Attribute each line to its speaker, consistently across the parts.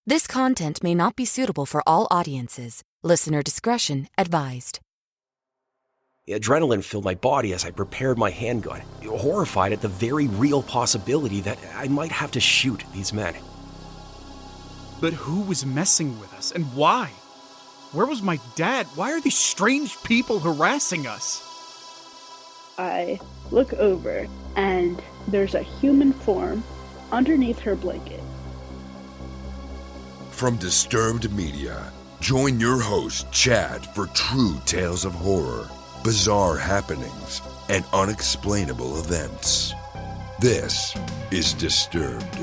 Speaker 1: This content may not be suitable for all audiences. Listener discretion advised.
Speaker 2: Adrenaline filled my body as I prepared my handgun, horrified at the very real possibility that I might have to shoot these men.
Speaker 3: But who was messing with us, and why? Where was my dad? Why are these strange people harassing us?
Speaker 4: I look over, and there's a human form underneath her blanket.
Speaker 5: From Disturbed Media, join your host, Chad, for true tales of horror, bizarre happenings, and unexplainable events. This is Disturbed.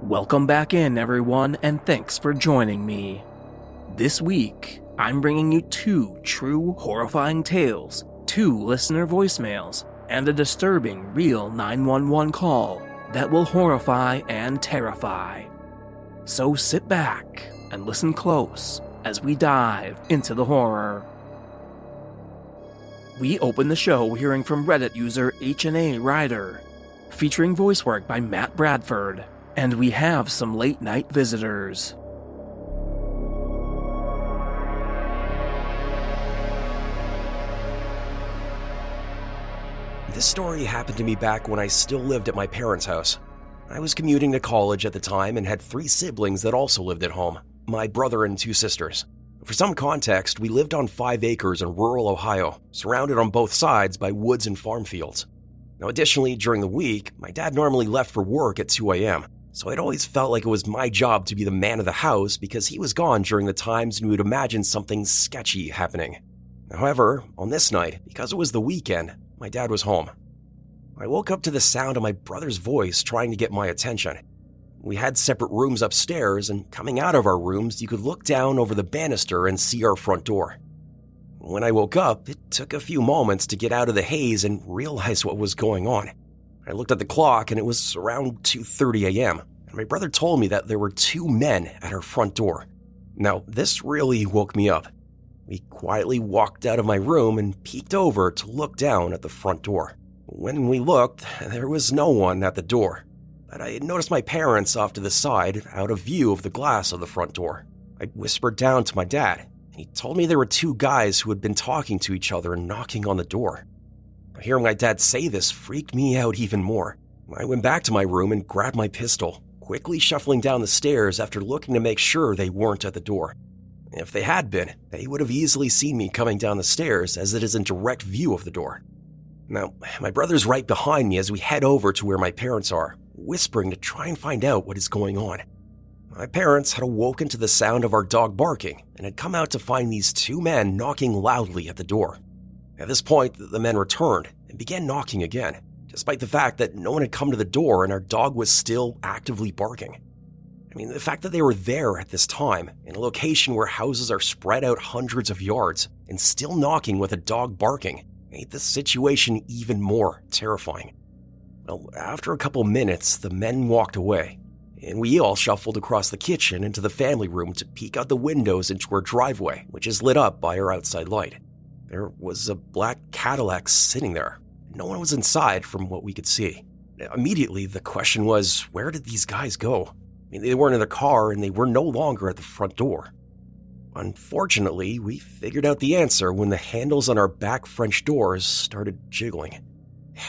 Speaker 6: Welcome back in, everyone, and thanks for joining me. This week, I'm bringing you 2 true horrifying tales, 2 listener voicemails, and a disturbing real 911 call that will horrify and terrify. So sit back and listen close as we dive into the horror. We open the show hearing from Reddit user HNA Ryder, featuring voice work by Matt Bradford. And we have some late-night visitors.
Speaker 2: This story happened to me back when I still lived at my parents' house. I was commuting to college at the time and had 3 siblings that also lived at home, my brother and 2 sisters. For some context, we lived on 5 acres in rural Ohio, surrounded on both sides by woods and farm fields. Now, additionally, during the week, my dad normally left for work at 2 a.m., so I'd always felt like it was my job to be the man of the house because he was gone during the times when we would imagine something sketchy happening. However, on this night, because it was the weekend, my dad was home. I woke up to the sound of my brother's voice trying to get my attention. We had separate rooms upstairs, and coming out of our rooms, you could look down over the banister and see our front door. When I woke up, it took a few moments to get out of the haze and realize what was going on. I looked at the clock and it was around 2:30 a.m., and my brother told me that there were 2 men at our front door. Now, this really woke me up. We quietly walked out of my room and peeked over to look down at the front door. When we looked, there was no one at the door, but I had noticed my parents off to the side, out of view of the glass of the front door. I whispered down to my dad, and he told me there were 2 guys who had been talking to each other and knocking on the door. Hearing my dad say this freaked me out even more. I went back to my room and grabbed my pistol, quickly shuffling down the stairs after looking to make sure they weren't at the door. If they had been, they would have easily seen me coming down the stairs as it is in direct view of the door. Now, my brother's right behind me as we head over to where my parents are, whispering to try and find out what is going on. My parents had awoken to the sound of our dog barking and had come out to find these 2 men knocking loudly at the door. At this point, the men returned and began knocking again, despite the fact that no one had come to the door and our dog was still actively barking. I mean, the fact that they were there at this time, in a location where houses are spread out hundreds of yards, and still knocking with a dog barking, made the situation even more terrifying. Well, after a couple minutes, the men walked away, and we all shuffled across the kitchen into the family room to peek out the windows into our driveway, which is lit up by our outside light. There was a black Cadillac sitting there. No one was inside from what we could see. Immediately, the question was, where did these guys go? I mean, they weren't in the car and they were no longer at the front door. Unfortunately, we figured out the answer when the handles on our back French doors started jiggling.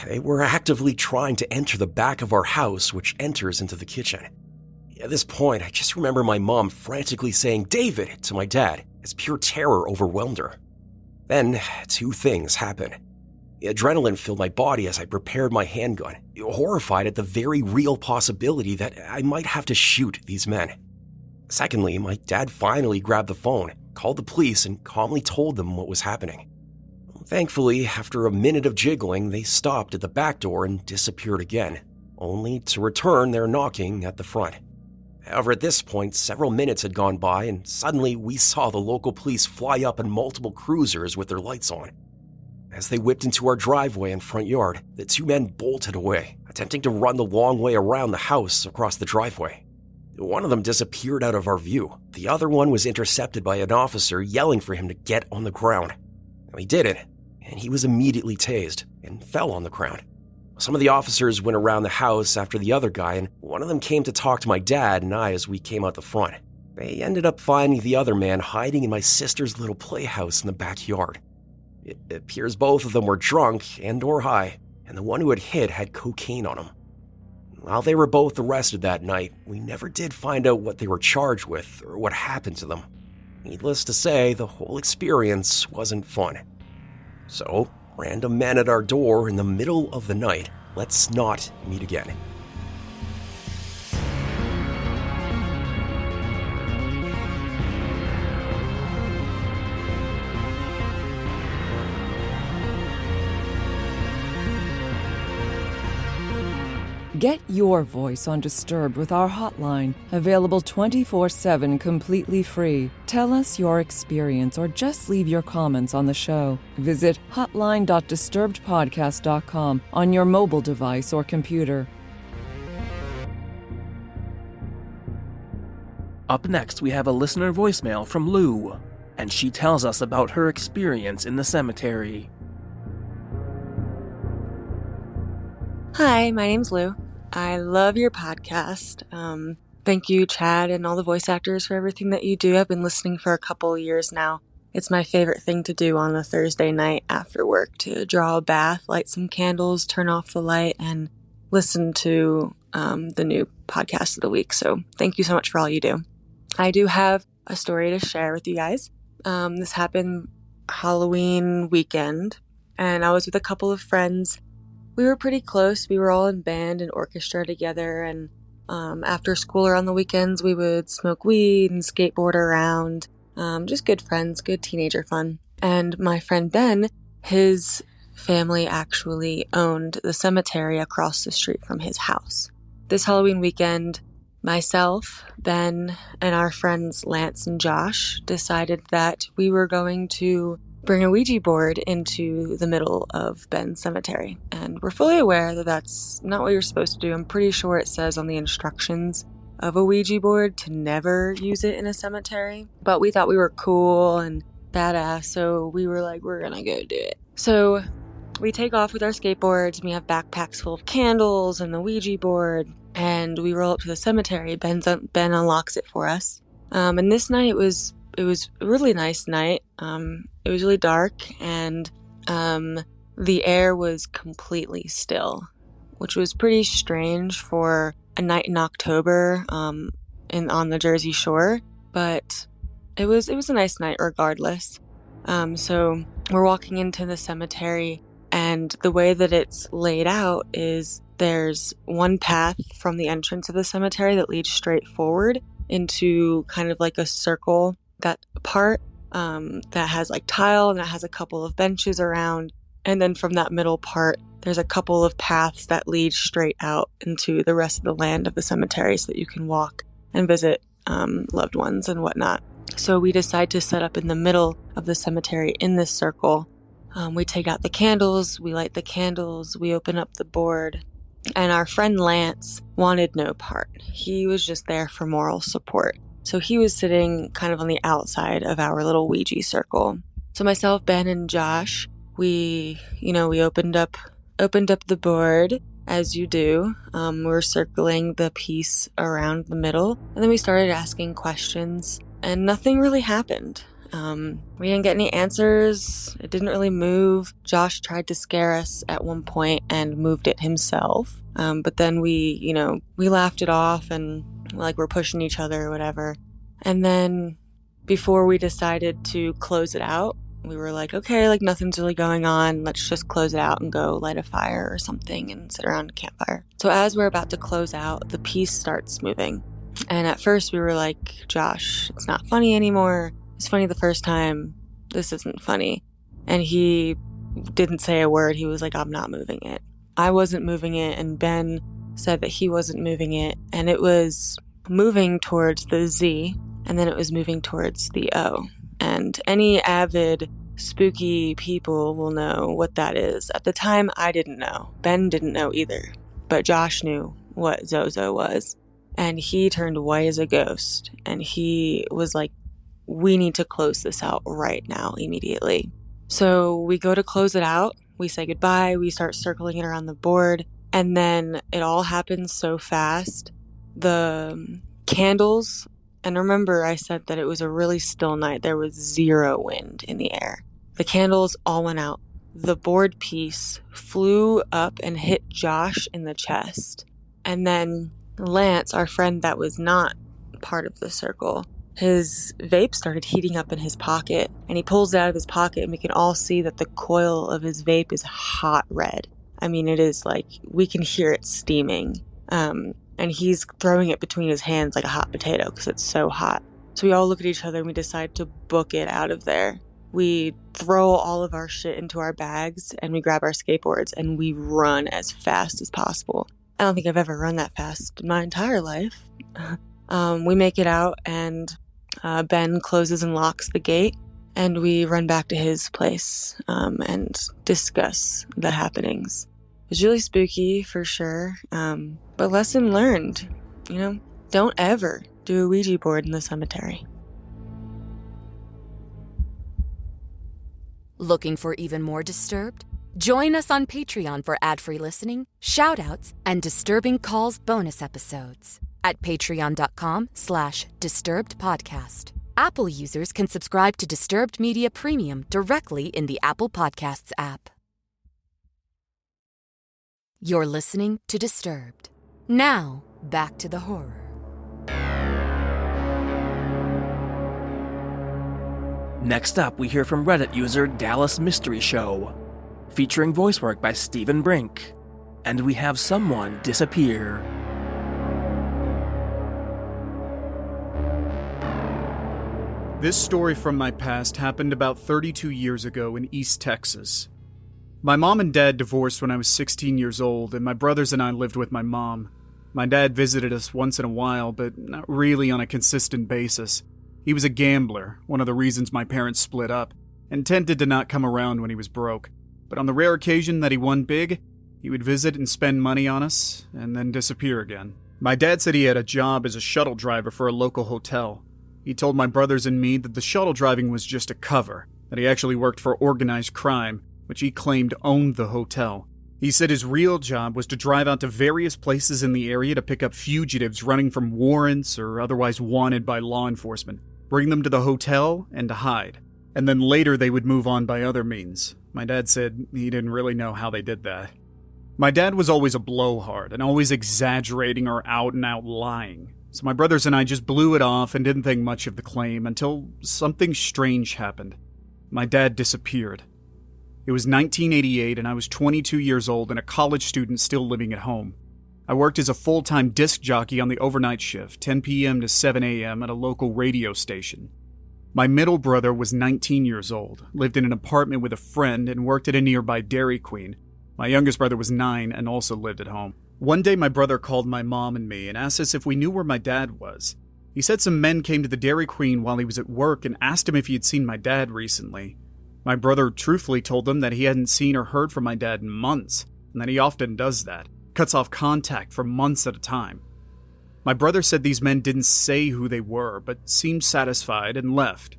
Speaker 2: They were actively trying to enter the back of our house, which enters into the kitchen. At this point, I just remember my mom frantically saying, "David," to my dad, as pure terror overwhelmed her. Then, 2 things happened. Adrenaline filled my body as I prepared my handgun, horrified at the very real possibility that I might have to shoot these men. Secondly, my dad finally grabbed the phone, called the police, and calmly told them what was happening. Thankfully, after a minute of jiggling, they stopped at the back door and disappeared again, only to return their knocking at the front. However, at this point, several minutes had gone by, and suddenly we saw the local police fly up in multiple cruisers with their lights on. As they whipped into our driveway and front yard, the two men bolted away, attempting to run the long way around the house across the driveway. One of them disappeared out of our view. The other one was intercepted by an officer yelling for him to get on the ground. He did it, and he was immediately tased and fell on the ground. Some of the officers went around the house after the other guy, and one of them came to talk to my dad and I as we came out the front. They ended up finding the other man hiding in my sister's little playhouse in the backyard. It appears both of them were drunk and/or high, and the one who had hit had cocaine on him. While they were both arrested that night, we never did find out what they were charged with or what happened to them. Needless to say, the whole experience wasn't fun. So, random men at our door in the middle of the night, let's not meet again.
Speaker 7: Get your voice on Disturbed with our hotline, available 24/7 completely free. Tell us your experience or just leave your comments on the show. Visit hotline.disturbedpodcast.com on your mobile device or computer.
Speaker 6: Up next, we have a listener voicemail from Lou, and she tells us about her experience in the cemetery.
Speaker 8: Hi, my name's Lou. I love your podcast. Thank you, Chad, and all the voice actors for everything that you do. I've been listening for a couple of years now. It's my favorite thing to do on a Thursday night after work, to draw a bath, light some candles, turn off the light, and listen to the new podcast of the week. So thank you so much for all you do. I do have a story to share with you guys. This happened Halloween weekend, and I was with a couple of friends. We were pretty close. We were all in band and orchestra together, and after school or on the weekends, we would smoke weed and skateboard around. Just good friends, good teenager fun. And my friend Ben, his family actually owned the cemetery across the street from his house. This Halloween weekend, myself, Ben, and our friends Lance and Josh decided that we were going to bring a Ouija board into the middle of Ben's cemetery. And we're fully aware that that's not what you're supposed to do. I'm pretty sure it says on the instructions of a Ouija board to never use it in a cemetery. But we thought we were cool and badass, so we were like, we're gonna go do it. So we take off with our skateboards, and we have backpacks full of candles and the Ouija board, and we roll up to the cemetery. Ben unlocks it for us. And this night it was a really nice night. It was really dark, and the air was completely still, which was pretty strange for a night in October on the Jersey Shore. But it was a nice night regardless. So we're walking into the cemetery, and the way that it's laid out is there's one path from the entrance of the cemetery that leads straight forward into kind of like a circle, that part that has like tile, and that has a couple of benches around. And then from that middle part, there's a couple of paths that lead straight out into the rest of the land of the cemetery so that you can walk and visit loved ones and whatnot. So we decide to set up in the middle of the cemetery in this circle. We take out the candles, we light the candles, we open up the board, and our friend Lance wanted no part. He was just there for moral support. So he was sitting kind of on the outside of our little Ouija circle. So myself, Ben, and Josh, we opened up the board, as you do. We were circling the piece around the middle, and then we started asking questions, and nothing really happened. We didn't get any answers. It didn't really move. Josh tried to scare us at one point and moved it himself. But then we laughed it off, and like we're pushing each other or whatever. And then before we decided to close it out, we were like, okay, like nothing's really going on. Let's just close it out and go light a fire or something and sit around a campfire. So as we're about to close out, the piece starts moving. And at first we were like, Josh, it's not funny anymore. It's funny the first time. This isn't funny. And he didn't say a word. He was like, I'm not moving it. I wasn't moving it, and Ben said that he wasn't moving it, and it was moving towards the Z, and then it was moving towards the O. And any avid spooky people will know what that is. At the time, I didn't know. Ben didn't know either. But Josh knew what Zozo was. And he turned white as a ghost. And he was like, we need to close this out right now, immediately. So we go to close it out. We say goodbye. We start circling it around the board. And then it all happens so fast. The candles, and remember I said that it was a really still night. There was zero wind in the air. The candles all went out. The board piece flew up and hit Josh in the chest. And then Lance, our friend that was not part of the circle, his vape started heating up in his pocket. And he pulls it out of his pocket, and we can all see that the coil of his vape is hot red. I mean, it is like, we can hear it steaming. And he's throwing it between his hands like a hot potato because it's so hot. So we all look at each other and we decide to book it out of there. We throw all of our shit into our bags and we grab our skateboards and we run as fast as possible. I don't think I've ever run that fast in my entire life. We make it out and Ben closes and locks the gate and we run back to his place and discuss the happenings. It was really spooky for sure, but lesson learned, don't ever do a Ouija board in the cemetery.
Speaker 1: Looking for even more Disturbed? Join us on Patreon for ad-free listening, shout-outs, and Disturbing Calls bonus episodes at patreon.com/disturbedpodcast. Apple users can subscribe to Disturbed Media Premium directly in the Apple Podcasts app. You're listening to Disturbed. Now, back to the horror.
Speaker 6: Next up, we hear from Reddit user Dallas Mystery Show, featuring voice work by Stephen Brink, and we have someone disappear.
Speaker 3: This story from my past happened about 32 years ago in East Texas. My mom and dad divorced when I was 16 years old, and my brothers and I lived with my mom. My dad visited us once in a while, but not really on a consistent basis. He was a gambler, one of the reasons my parents split up, and tended to not come around when he was broke. But on the rare occasion that he won big, he would visit and spend money on us, and then disappear again. My dad said he had a job as a shuttle driver for a local hotel. He told my brothers and me that the shuttle driving was just a cover, that he actually worked for organized crime, which he claimed owned the hotel. He said his real job was to drive out to various places in the area to pick up fugitives running from warrants or otherwise wanted by law enforcement, bring them to the hotel, and to hide. And then later they would move on by other means. My dad said he didn't really know how they did that. My dad was always a blowhard and always exaggerating or out-and-out lying. So my brothers and I just blew it off and didn't think much of the claim until something strange happened. My dad disappeared. It was 1988 and I was 22 years old and a college student still living at home. I worked as a full-time disc jockey on the overnight shift, 10 p.m. to 7 a.m. at a local radio station. My middle brother was 19 years old, lived in an apartment with a friend, and worked at a nearby Dairy Queen. My youngest brother was 9 and also lived at home. One day my brother called my mom and me and asked us if we knew where my dad was. He said some men came to the Dairy Queen while he was at work and asked him if he had seen my dad recently. My brother truthfully told them that he hadn't seen or heard from my dad in months, and that he often does that, cuts off contact for months at a time. My brother said these men didn't say who they were, but seemed satisfied and left.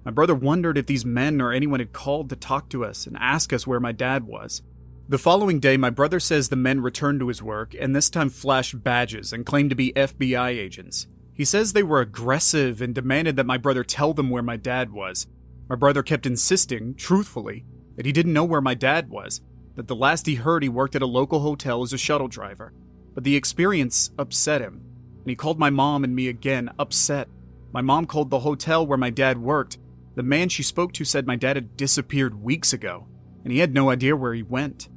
Speaker 3: My brother wondered if these men or anyone had called to talk to us and ask us where my dad was. The following day, my brother says the men returned to his work and this time flashed badges and claimed to be FBI agents. He says they were aggressive and demanded that my brother tell them where my dad was. My brother kept insisting, truthfully, that he didn't know where my dad was, that the last he heard he worked at a local hotel as a shuttle driver. But the experience upset him, and he called my mom and me again, upset. My mom called the hotel where my dad worked. The man she spoke to said my dad had disappeared weeks ago, and he had no idea where he went.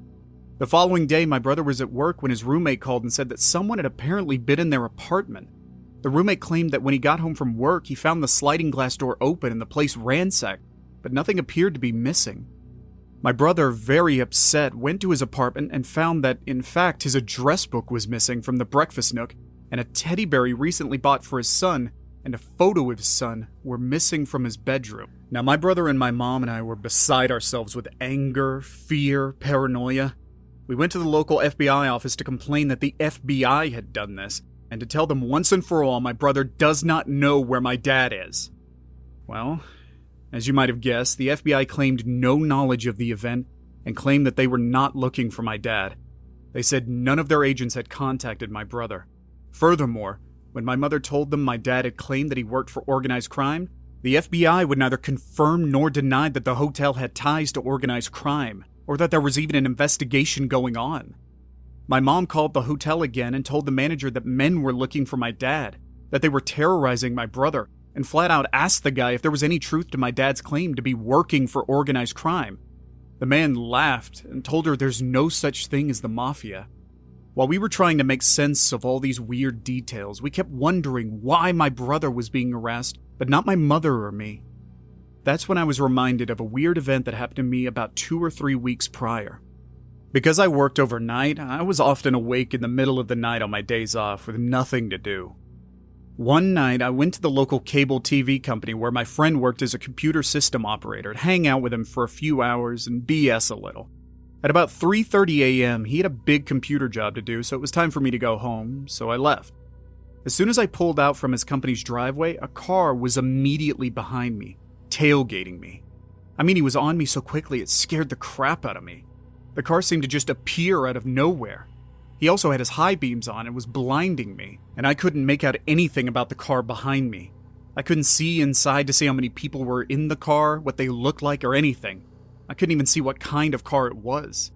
Speaker 3: The following day, my brother was at work when his roommate called and said that someone had apparently been in their apartment. The roommate claimed that when he got home from work, he found the sliding glass door open and the place ransacked, but nothing appeared to be missing. My brother, very upset, went to his apartment and found that, in fact, his address book was missing from the breakfast nook, and a teddy bear he recently bought for his son, and a photo of his son were missing from his bedroom. Now, my brother and my mom and I were beside ourselves with anger, fear, paranoia. We went to the local FBI office to complain that the FBI had done this, and to tell them once and for all my brother does not know where my dad is. Well, as you might have guessed, the FBI claimed no knowledge of the event and claimed that they were not looking for my dad. They said none of their agents had contacted my brother. Furthermore, when my mother told them my dad had claimed that he worked for organized crime, the FBI would neither confirm nor deny that the hotel had ties to organized crime, or that there was even an investigation going on. My mom called the hotel again and told the manager that men were looking for my dad, that they were terrorizing my brother, and flat out asked the guy if there was any truth to my dad's claim to be working for organized crime. The man laughed and told her there's no such thing as the mafia. While we were trying to make sense of all these weird details, we kept wondering why my brother was being harassed, but not my mother or me. That's when I was reminded of a weird event that happened to me about 2 or 3 weeks prior. Because I worked overnight, I was often awake in the middle of the night on my days off with nothing to do. One night, I went to the local cable TV company where my friend worked as a computer system operator to hang out with him for a few hours and BS a little. At about 3:30 a.m., he had a big computer job to do, so it was time for me to go home, so I left. As soon as I pulled out from his company's driveway, a car was immediately behind me, tailgating me. I mean, he was on me so quickly it scared the crap out of me. The car seemed to just appear out of nowhere. He also had his high beams on and was blinding me, and I couldn't make out anything about the car behind me. I couldn't see inside to see how many people were in the car, what they looked like, or anything. I couldn't even see what kind of car it was.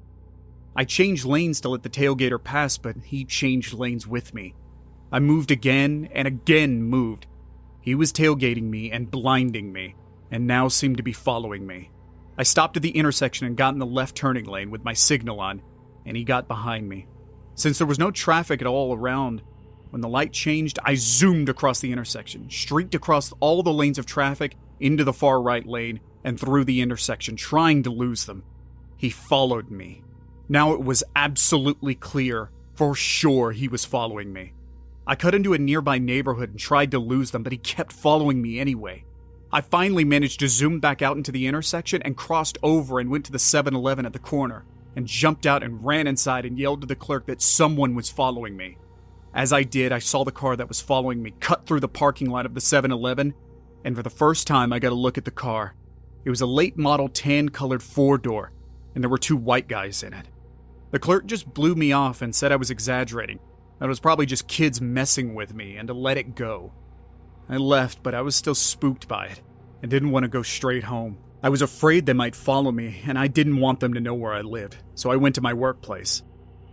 Speaker 3: I changed lanes to let the tailgater pass, but he changed lanes with me. I moved again and again moved. He was tailgating me and blinding me, and now seemed to be following me. I stopped at the intersection and got in the left turning lane with my signal on, and he got behind me. Since there was no traffic at all around, when the light changed, I zoomed across the intersection, streaked across all the lanes of traffic, into the far right lane, and through the intersection, trying to lose them. He followed me. Now it was absolutely clear, for sure he was following me. I cut into a nearby neighborhood and tried to lose them, but he kept following me anyway. I finally managed to zoom back out into the intersection and crossed over and went to the 7-Eleven at the corner, and jumped out and ran inside and yelled to the clerk that someone was following me. As I did, I saw the car that was following me cut through the parking lot of the 7-Eleven, and for the first time I got a look at the car. It was a late model tan-colored 4-door, and there were 2 white guys in it. The clerk just blew me off and said I was exaggerating, that it was probably just kids messing with me, and to let it go. I left, but I was still spooked by it, and didn't want to go straight home. I was afraid they might follow me, and I didn't want them to know where I lived, so I went to my workplace.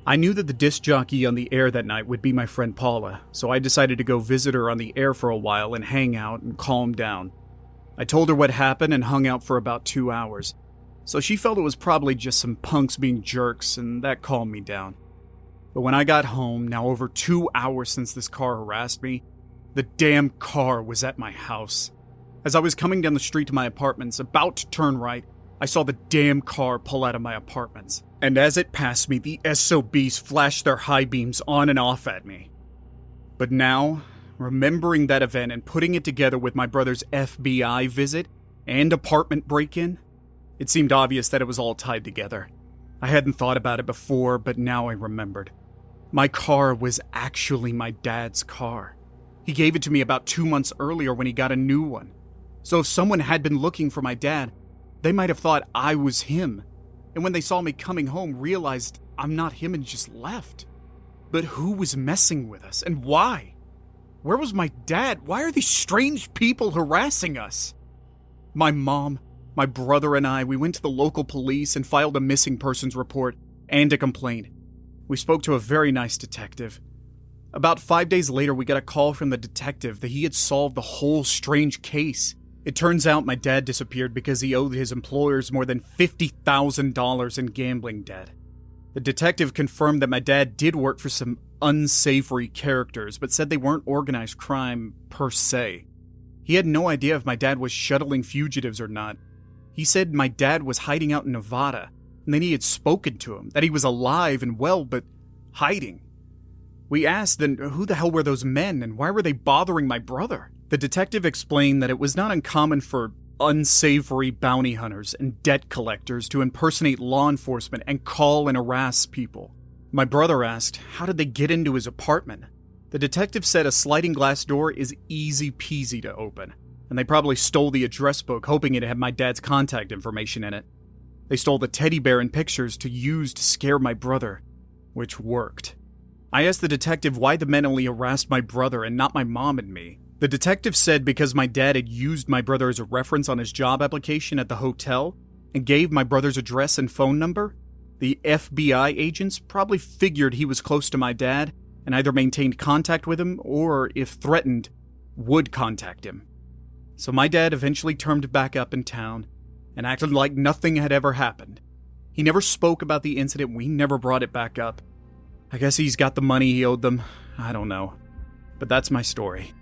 Speaker 3: I knew that the disc jockey on the air that night would be my friend Paula, so I decided to go visit her on the air for a while and hang out and calm down. I told her what happened and hung out for about 2 hours, so she felt it was probably just some punks being jerks, and that calmed me down. But when I got home, now over 2 hours since this car harassed me, the damn car was at my house. As I was coming down the street to my apartments, about to turn right, I saw the damn car pull out of my apartments. And as it passed me, the SOBs flashed their high beams on and off at me. But now, remembering that event and putting it together with my brother's FBI visit and apartment break-in, it seemed obvious that it was all tied together. I hadn't thought about it before, but now I remembered. My car was actually my dad's car. He gave it to me about 2 months earlier when he got a new one. So if someone had been looking for my dad, they might have thought I was him. And when they saw me coming home, realized I'm not him and just left. But who was messing with us, and why? Where was my dad? Why are these strange people harassing us? My mom, my brother, and I, we went to the local police and filed a missing persons report and a complaint. We spoke to a very nice detective. About 5 days later, we got a call from the detective that he had solved the whole strange case. It turns out my dad disappeared because he owed his employers more than $50,000 in gambling debt. The detective confirmed that my dad did work for some unsavory characters, but said they weren't organized crime per se. He had no idea if my dad was shuttling fugitives or not. He said my dad was hiding out in Nevada, and then he had spoken to him, that he was alive and well, but hiding. We asked, then who the hell were those men and why were they bothering my brother? The detective explained that it was not uncommon for unsavory bounty hunters and debt collectors to impersonate law enforcement and call and harass people. My brother asked, how did they get into his apartment? The detective said a sliding glass door is easy peasy to open, and they probably stole the address book hoping it had my dad's contact information in it. They stole the teddy bear and pictures to use to scare my brother, which worked. I asked the detective why the men only harassed my brother and not my mom and me. The detective said because my dad had used my brother as a reference on his job application at the hotel and gave my brother's address and phone number, the FBI agents probably figured he was close to my dad and either maintained contact with him or, if threatened, would contact him. So my dad eventually turned back up in town and acted like nothing had ever happened. He never spoke about the incident, we never brought it back up. I guess he's got the money he owed them, I don't know. But that's my story.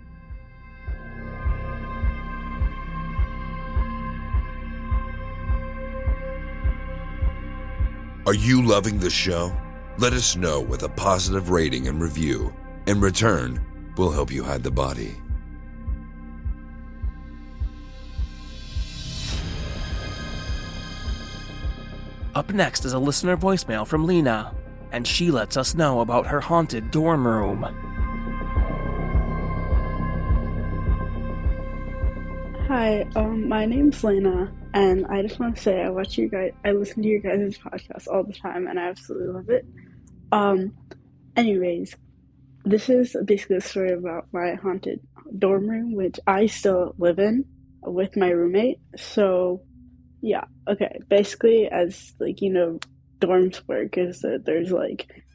Speaker 5: Are you loving the show? Let us know with a positive rating and review. In return, we'll help you hide the body.
Speaker 6: Up next is a listener voicemail from Lena, and she lets us know about her haunted dorm room.
Speaker 4: Hi, my name's Lena, and I just want to say I listen to your guys' podcast all the time, and I absolutely love it. Anyways, this is basically a story about my haunted dorm room, which I still live in with my roommate. So, yeah, okay. Basically, as dorms work is that there's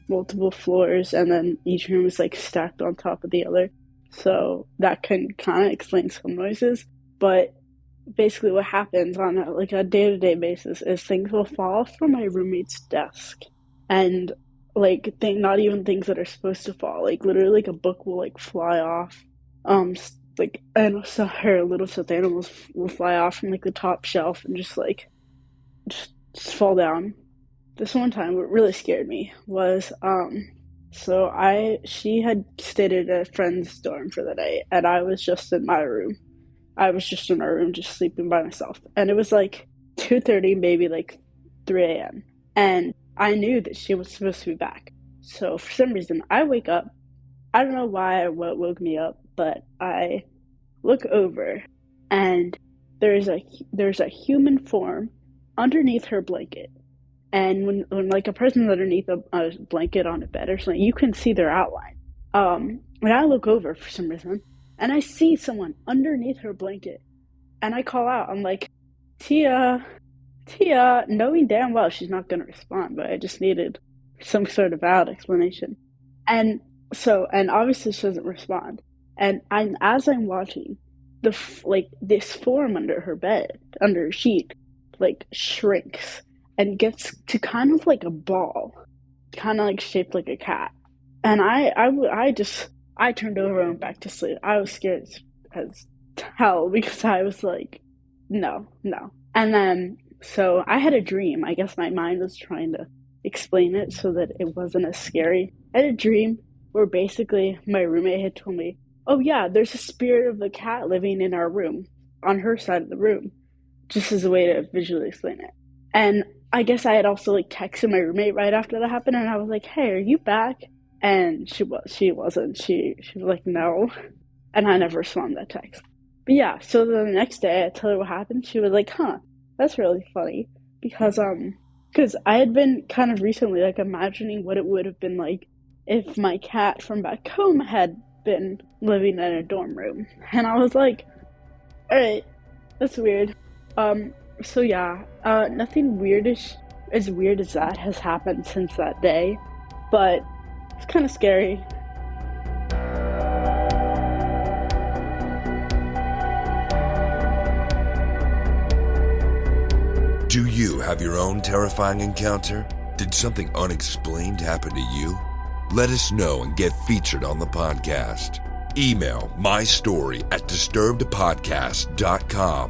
Speaker 4: multiple floors, and then each room is stacked on top of the other. So that can kind of explain some noises. But basically what happens on a day-to-day basis is things will fall from my roommate's desk. And not even things that are supposed to fall. Literally a book will fly off. And so her little stuffed animals will fly off from the top shelf and just fall down. This one time what really scared me was she had stayed at a friend's dorm for the night, and I was just in my room. I was just in my room, just sleeping by myself. And it was 2:30, maybe 3 a.m. And I knew that she was supposed to be back. So for some reason, I wake up. I don't know why or what woke me up, but I look over, and there's a human form underneath her blanket. And when a person's underneath a blanket on a bed or something, you can see their outline. When I look over for some reason, and I see someone underneath her blanket, and I call out, I'm like, Tia, knowing damn well she's not going to respond, but I just needed some sort of valid explanation. And obviously she doesn't respond. And as I'm watching, this form under her bed, under her sheet, shrinks and gets to kind of like a ball, kind of shaped like a cat. And I turned over and went back to sleep. I was scared as hell because I was like, no. And then, so I had a dream. I guess my mind was trying to explain it so that it wasn't as scary. I had a dream where basically my roommate had told me, oh yeah, there's a spirit of the cat living in our room, on her side of the room, just as a way to visually explain it. And I guess I had also texted my roommate right after that happened, and I was like, hey, are you back? And she wasn't. She was like, no. And I never responded to that text. But yeah, so the next day I told her what happened. She was like, huh, that's really funny. Because I had been kind of recently imagining what it would have been like if my cat from back home had been living in a dorm room. And I was like, alright, that's weird. So yeah, nothing as weird as that has happened since that day. But it's kind of scary.
Speaker 5: Do you have your own terrifying encounter? Did something unexplained happen to you? Let us know and get featured on the podcast. Email mystory@disturbedpodcast.com.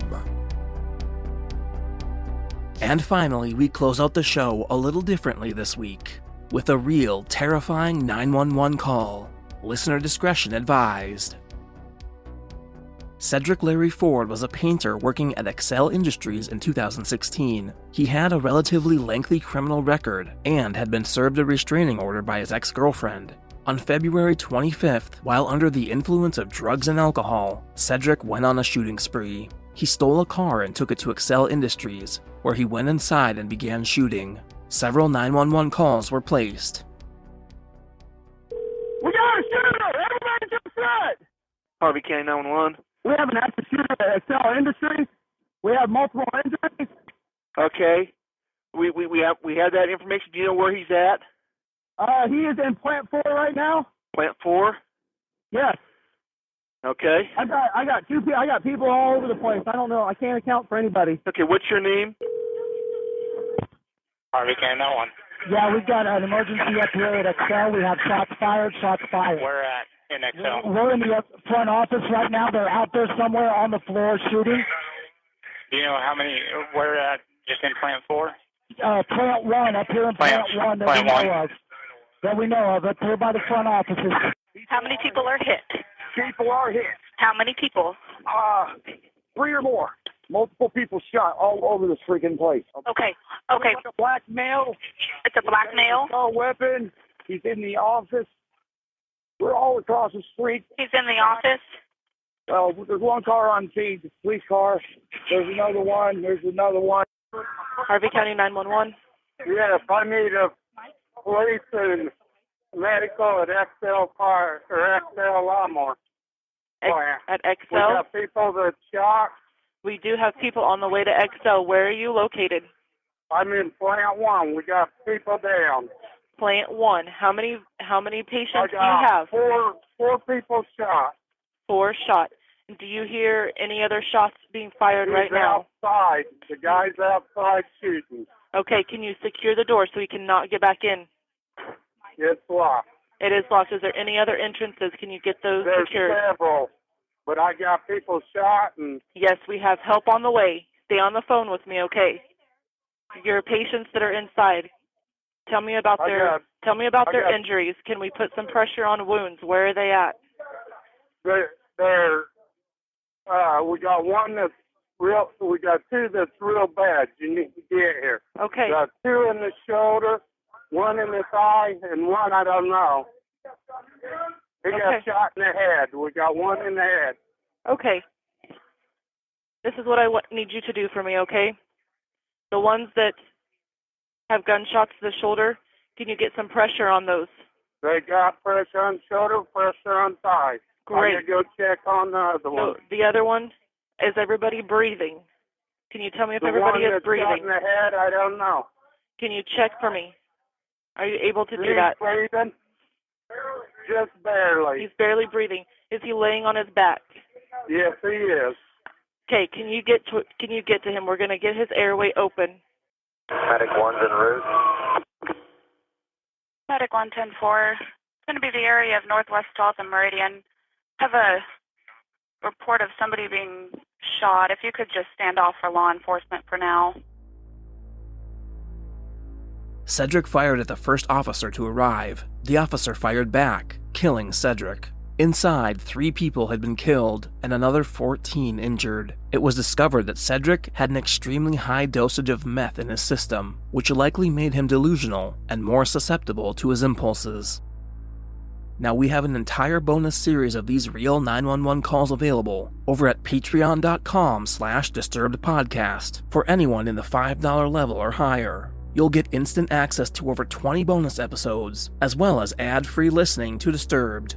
Speaker 6: And finally, we close out the show a little differently this week. with a real terrifying 911 call. Listener discretion advised. Cedric Larry Ford was a painter working at Excel Industries in 2016. He had a relatively lengthy criminal record and had been served a restraining order by his ex-girlfriend. On February 25th, while under the influence of drugs and alcohol, Cedric went on a shooting spree. He stole a car and took it to Excel Industries, where he went inside and began shooting. Several 911 calls were placed.
Speaker 9: We got a shooter! Everybody to the front!
Speaker 10: Harvey County 911.
Speaker 9: We have an active shooter at Excel Industries. We have multiple injuries.
Speaker 10: Okay. We have that information. Do you know where he's at?
Speaker 9: He is in Plant 4 right now.
Speaker 10: Plant 4?
Speaker 9: Yes.
Speaker 10: Okay.
Speaker 9: I got people all over the place. I don't know. I can't account for anybody.
Speaker 10: Okay, what's your name?
Speaker 11: Harvey County 911.
Speaker 9: Yeah, we've got an emergency up here at Excel. We have shots fired.
Speaker 11: Where at in Excel?
Speaker 9: We're in the front office right now. They're out there somewhere on the floor shooting.
Speaker 11: Do you know how many, where at, just in Plant 4?
Speaker 9: Plant 1, up here in Plant 1 that we know of. Up here by the front offices.
Speaker 12: How many people are hit?
Speaker 9: People are hit.
Speaker 12: How many people?
Speaker 9: 3 or more. Multiple people shot all over this freaking place.
Speaker 12: Okay.
Speaker 9: Like a black male.
Speaker 12: It's a black male?
Speaker 9: A weapon. He's in the office. We're all across the street.
Speaker 12: He's in the office?
Speaker 9: Well, there's one car on scene, the police car. There's another one.
Speaker 12: Harvey County 911.
Speaker 9: Yes, I need a police and medical at XL car or XL Lawnmower.
Speaker 12: At XL?
Speaker 9: We got people that shot.
Speaker 12: We do have people on the way to XL. Where are you located?
Speaker 9: I'm in Plant 1. We got people down.
Speaker 12: Plant 1. How many patients do you have?
Speaker 9: Four people shot.
Speaker 12: 4 shot. Do you hear any other shots being fired right now?
Speaker 9: Outside. The guy's outside shooting.
Speaker 12: Okay, can you secure the door so he cannot get back in?
Speaker 9: It's locked.
Speaker 12: It is locked. Is there any other entrances? Can you get those secured?
Speaker 9: There's several, but I got people shot and...
Speaker 12: Yes, we have help on the way. Stay on the phone with me, okay? Your patients that are inside. Tell me about their injuries. Can we put some pressure on wounds? Where are they at?
Speaker 9: We got one that's real. We got 2 that's real bad. You need to get here.
Speaker 12: Okay.
Speaker 9: We got 2 in the shoulder, 1 in the thigh, and 1 I don't know. He got shot in the head. We got 1 in the head.
Speaker 12: Okay. This is what I need you to do for me, okay? The ones that have gunshots to the shoulder, can you get some pressure on those?
Speaker 9: They got pressure on shoulder, pressure on thigh.
Speaker 12: Great.
Speaker 9: I'm going to go check on the other one.
Speaker 12: So the other one, is everybody breathing? Can you tell me if everybody is breathing?
Speaker 9: The one that's shot in the head, I don't know.
Speaker 12: Can you check for me? Are you able to do that?
Speaker 9: He's breathing. Just barely.
Speaker 12: He's barely breathing. Is he laying on his back?
Speaker 9: Yes, he is.
Speaker 12: Okay, can you get to him? We're going to get his airway open.
Speaker 11: Medic 1's en route.
Speaker 12: Medic 110-4. It's going to be the area of Northwest 12th and Meridian. Have a report of somebody being shot. If you could just stand off for law enforcement for now.
Speaker 6: Cedric fired at the first officer to arrive. The officer fired back, killing Cedric. Inside, 3 people had been killed and another 14 injured. It was discovered that Cedric had an extremely high dosage of meth in his system, which likely made him delusional and more susceptible to his impulses. Now we have an entire bonus series of these real 911 calls available over at patreon.com/disturbedpodcast for anyone in the $5 level or higher. You'll get instant access to over 20 bonus episodes, as well as ad-free listening to Disturbed.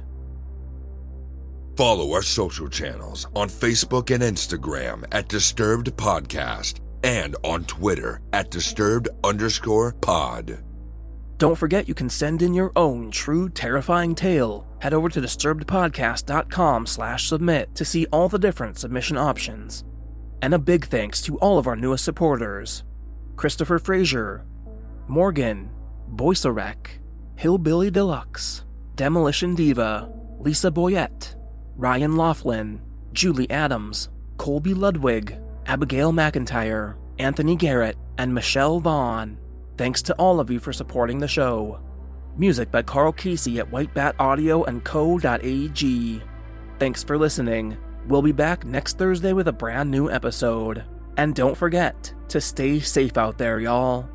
Speaker 5: Follow our social channels on Facebook and Instagram at Disturbed Podcast and on Twitter at Disturbed_pod.
Speaker 6: Don't forget you can send in your own true terrifying tale. Head over to disturbedpodcast.com/submit to see all the different submission options. And a big thanks to all of our newest supporters: Christopher Frazier, Morgan, Boycerek, Hillbilly Deluxe, Demolition Diva, Lisa Boyette, Ryan Laughlin, Julie Adams, Colby Ludwig, Abigail McIntyre, Anthony Garrett, and Michelle Vaughn. Thanks to all of you for supporting the show. Music by Carl Casey at whitebataudio.co.ag. Thanks for listening. We'll be back next Thursday with a brand new episode. And don't forget to stay safe out there, y'all.